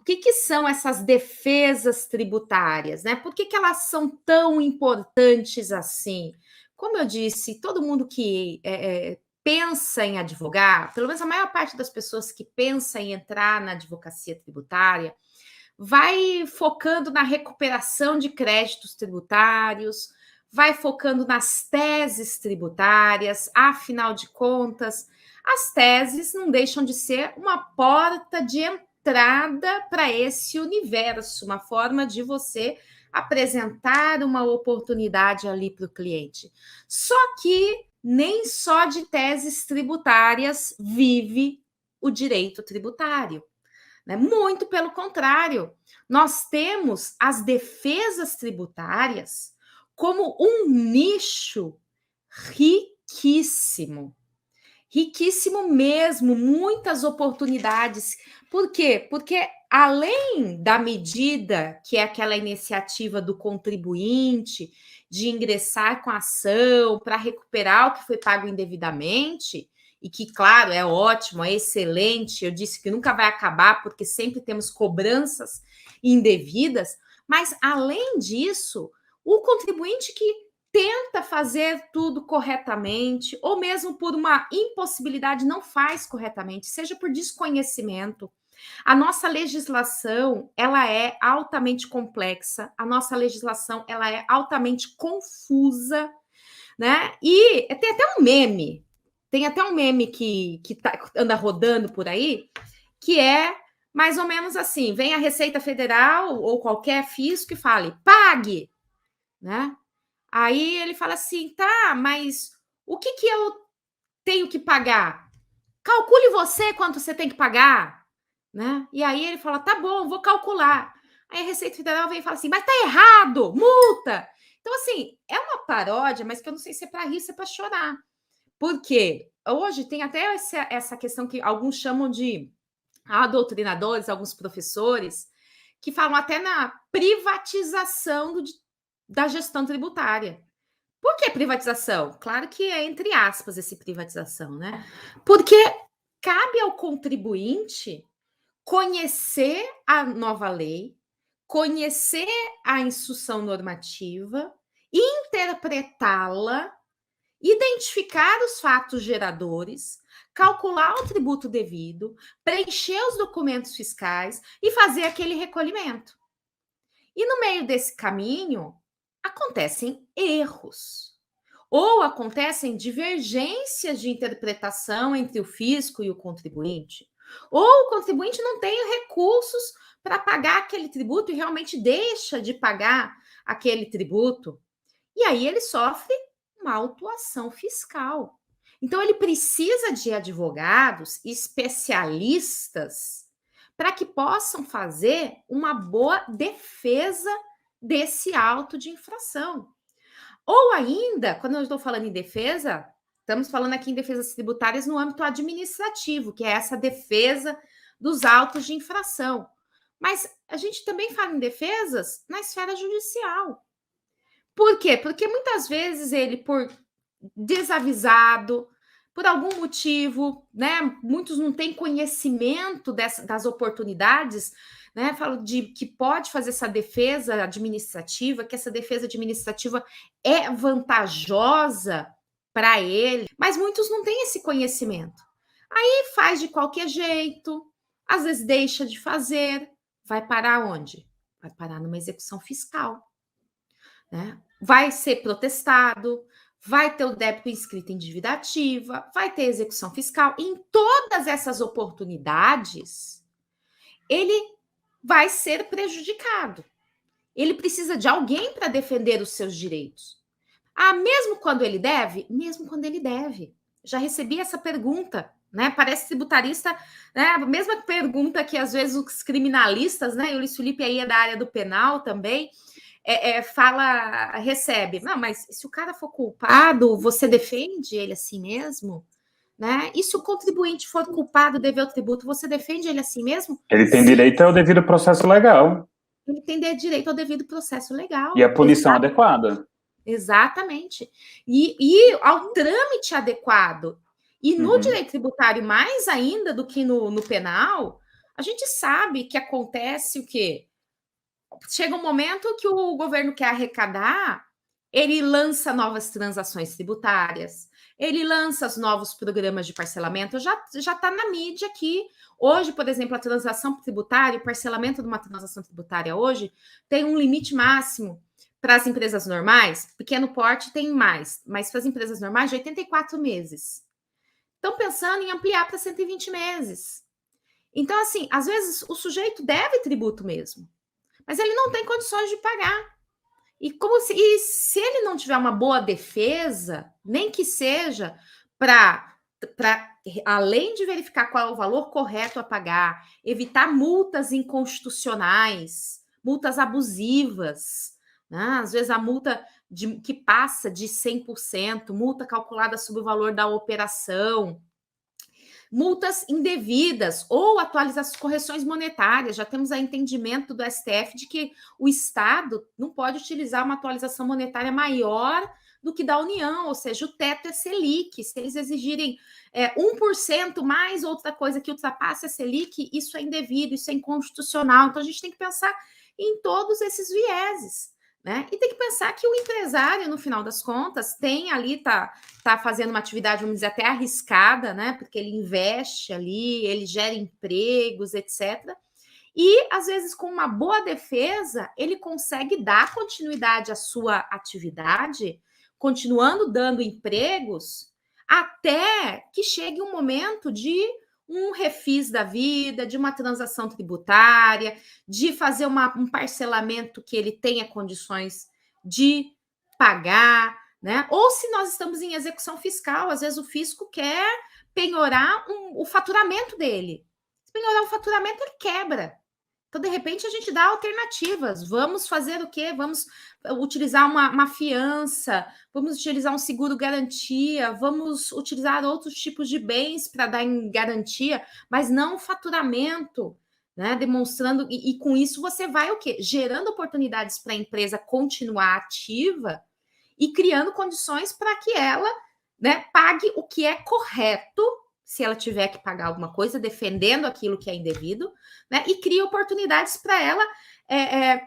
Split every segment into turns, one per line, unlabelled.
O que são essas defesas tributárias, né? Por que elas são tão importantes assim? Como eu disse, todo mundo que pensa em advogar, pelo menos a maior parte das pessoas que pensa em entrar na advocacia tributária, vai focando na recuperação de créditos tributários, vai focando nas teses tributárias, afinal de contas, as teses não deixam de ser uma porta de entrada para esse universo, uma forma de você apresentar uma oportunidade ali para o cliente. Só que nem só de teses tributárias vive o direito tributário. Né? Muito pelo contrário, nós temos as defesas tributárias como um nicho riquíssimo. Riquíssimo mesmo, muitas oportunidades. Por quê? Porque além da medida, que é aquela iniciativa do contribuinte de ingressar com a ação para recuperar o que foi pago indevidamente, e que, claro, é ótimo, é excelente, eu disse que nunca vai acabar, porque sempre temos cobranças indevidas, mas além disso, o contribuinte que tenta fazer tudo corretamente, ou mesmo por uma impossibilidade não faz corretamente, seja por desconhecimento. A nossa legislação, ela é altamente complexa, a nossa legislação, ela é altamente confusa, né? E tem até um meme que anda rodando por aí, que é mais ou menos assim, vem a Receita Federal ou qualquer fisco e fale, pague, né? Aí ele fala assim, tá, mas o que eu tenho que pagar? Calcule você quanto você tem que pagar, né? E aí ele fala, tá bom, vou calcular. Aí a Receita Federal vem e fala assim, mas tá errado, multa. Então, assim, é uma paródia, mas que eu não sei se é para rir, se é para chorar. Por quê? Hoje tem até essa questão que alguns chamam de doutrinadores, alguns professores, que falam até na privatização da gestão tributária. Por que privatização? Claro que é entre aspas esse privatização, né? Porque cabe ao contribuinte conhecer a nova lei, conhecer a instrução normativa, interpretá-la, identificar os fatos geradores, calcular o tributo devido, preencher os documentos fiscais e fazer aquele recolhimento. E no meio desse caminho, acontecem erros. Ou acontecem divergências de interpretação entre o fisco e o contribuinte. Ou o contribuinte não tem recursos para pagar aquele tributo e realmente deixa de pagar aquele tributo. E aí ele sofre uma autuação fiscal. Então, ele precisa de advogados especialistas para que possam fazer uma boa defesa desse auto de infração. Ou ainda, quando eu estou falando em defesa, estamos falando aqui em defesas tributárias no âmbito administrativo, que é essa defesa dos autos de infração. Mas a gente também fala em defesas na esfera judicial. Por quê? Porque muitas vezes ele, por desavisado, por algum motivo, né? Muitos não têm conhecimento das oportunidades, né? Falo de que pode fazer essa defesa administrativa, que essa defesa administrativa é vantajosa para ele, mas muitos não têm esse conhecimento. Aí faz de qualquer jeito, às vezes deixa de fazer, vai parar onde? Vai parar numa execução fiscal. Né? Vai ser protestado, vai ter o débito inscrito em dívida ativa, vai ter execução fiscal. Em todas essas oportunidades, ele vai ser prejudicado. Ele precisa de alguém para defender os seus direitos. Mesmo quando ele deve? Mesmo quando ele deve. Já recebi essa pergunta, né? Parece tributarista, né? A mesma pergunta que às vezes os criminalistas, né? E o Luiz Felipe aí é da área do penal também. Recebe. Não, mas se o cara for culpado, você defende ele assim mesmo? Né? E se o contribuinte for culpado, dever o tributo, você defende ele assim mesmo?
Ele tem direito ao devido processo legal.
Ele tem direito ao devido processo legal.
E a punição adequada.
Exatamente. E ao trâmite adequado. E no direito tributário, mais ainda do que no penal, A gente sabe que acontece o quê? Chega um momento que o governo quer arrecadar, ele lança novas transações tributárias, ele lança os novos programas de parcelamento, já está na mídia aqui. Hoje, por exemplo, a transação tributária, o parcelamento de uma transação tributária hoje tem um limite máximo para as empresas normais, pequeno porte tem mais, mas para as empresas normais de 84 meses. Estão pensando em ampliar para 120 meses. Então, assim, às vezes o sujeito deve tributo mesmo, mas ele não tem condições de pagar. E se ele não tiver uma boa defesa, nem que seja para além de verificar qual é o valor correto a pagar, evitar multas inconstitucionais, multas abusivas, né? Às vezes a multa que passa de 100%, multa calculada sobre o valor da operação, multas indevidas ou atualizações, correções monetárias. Já temos a entendimento do STF de que o Estado não pode utilizar uma atualização monetária maior do que da União, ou seja, o teto é Selic. Se eles exigirem 1% mais outra coisa que ultrapasse a Selic, isso é indevido, isso é inconstitucional. Então, a gente tem que pensar em todos esses vieses, né? E tem que pensar que o empresário, no final das contas, tem ali, tá fazendo uma atividade, vamos dizer, até arriscada, né? Porque ele investe ali, ele gera empregos, etc. E, às vezes, com uma boa defesa, ele consegue dar continuidade à sua atividade, continuando dando empregos, até que chegue um momento de um refis da vida, de uma transação tributária, de fazer um parcelamento que ele tenha condições de pagar, né? Ou se nós estamos em execução fiscal, às vezes o fisco quer penhorar o faturamento dele. Se penhorar o faturamento, ele quebra. Então, de repente, a gente dá alternativas. Vamos fazer o quê? Vamos utilizar uma fiança, vamos utilizar um seguro-garantia, vamos utilizar outros tipos de bens para dar em garantia, mas não faturamento, né? Demonstrando, e com isso você vai o quê? Gerando oportunidades para a empresa continuar ativa e criando condições para que ela, né, pague o que é correto, se ela tiver que pagar alguma coisa, defendendo aquilo que é indevido, né, e cria oportunidades para ela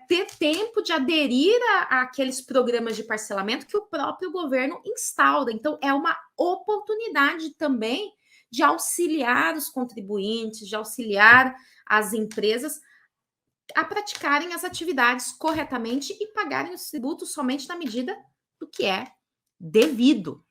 ter tempo de aderir àqueles programas de parcelamento que o próprio governo instaura. Então, é uma oportunidade também de auxiliar os contribuintes, de auxiliar as empresas a praticarem as atividades corretamente e pagarem os tributos somente na medida do que é devido.